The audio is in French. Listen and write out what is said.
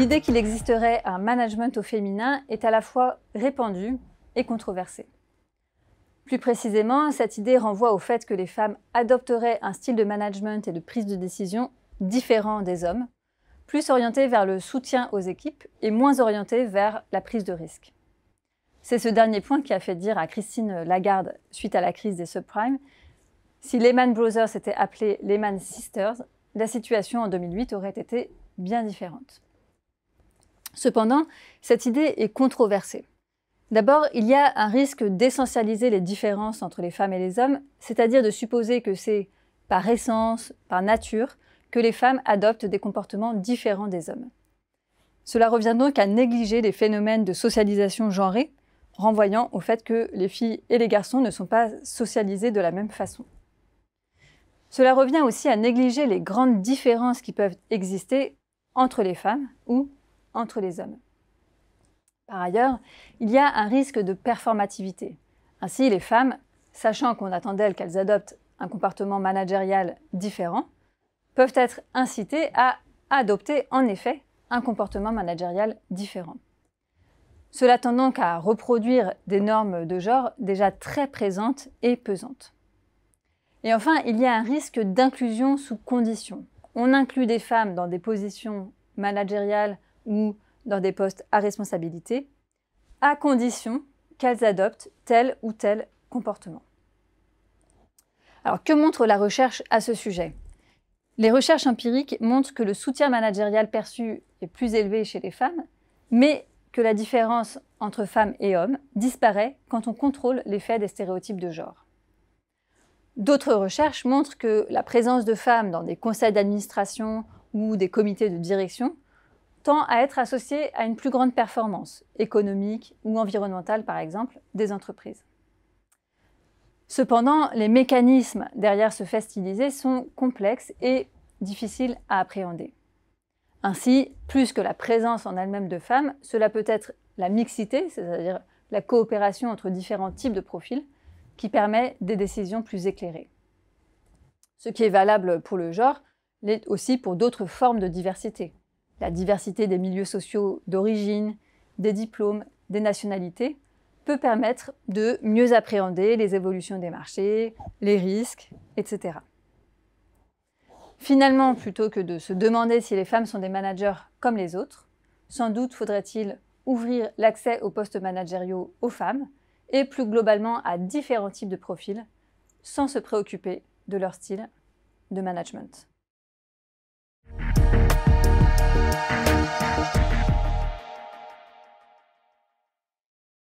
L'idée qu'il existerait un management au féminin est à la fois répandue et controversée. Plus précisément, cette idée renvoie au fait que les femmes adopteraient un style de management et de prise de décision différent des hommes, plus orienté vers le soutien aux équipes et moins orienté vers la prise de risque. C'est ce dernier point qui a fait dire à Christine Lagarde, suite à la crise des subprimes, si Lehman Brothers était appelé Lehman Sisters, la situation en 2008 aurait été bien différente. Cependant, cette idée est controversée. D'abord, il y a un risque d'essentialiser les différences entre les femmes et les hommes, c'est-à-dire de supposer que c'est par essence, par nature, que les femmes adoptent des comportements différents des hommes. Cela revient donc à négliger les phénomènes de socialisation genrée, renvoyant au fait que les filles et les garçons ne sont pas socialisés de la même façon. Cela revient aussi à négliger les grandes différences qui peuvent exister entre les femmes ou entre les hommes. Par ailleurs, il y a un risque de performativité. Ainsi, les femmes, sachant qu'on attend d'elles qu'elles adoptent un comportement managérial différent, peuvent être incitées à adopter en effet un comportement managérial différent. Cela tend donc à reproduire des normes de genre déjà très présentes et pesantes. Et enfin, il y a un risque d'inclusion sous condition. On inclut des femmes dans des positions managériales ou dans des postes à responsabilité, à condition qu'elles adoptent tel ou tel comportement. Alors, que montre la recherche à ce sujet? Les recherches empiriques montrent que le soutien managérial perçu est plus élevé chez les femmes, mais que la différence entre femmes et hommes disparaît quand on contrôle l'effet des stéréotypes de genre. D'autres recherches montrent que la présence de femmes dans des conseils d'administration ou des comités de direction tend à être associée à une plus grande performance économique ou environnementale, par exemple, des entreprises. Cependant, les mécanismes derrière ce fait stylisé sont complexes et difficiles à appréhender. Ainsi, plus que la présence en elle-même de femmes, cela peut être la mixité, c'est-à-dire la coopération entre différents types de profils, qui permet des décisions plus éclairées. Ce qui est valable pour le genre l'est aussi pour d'autres formes de diversité. La diversité des milieux sociaux d'origine, des diplômes, des nationalités peut permettre de mieux appréhender les évolutions des marchés, les risques, etc. Finalement, plutôt que de se demander si les femmes sont des managers comme les autres, sans doute faudrait-il ouvrir l'accès aux postes managériaux aux femmes et plus globalement à différents types de profils, sans se préoccuper de leur style de management.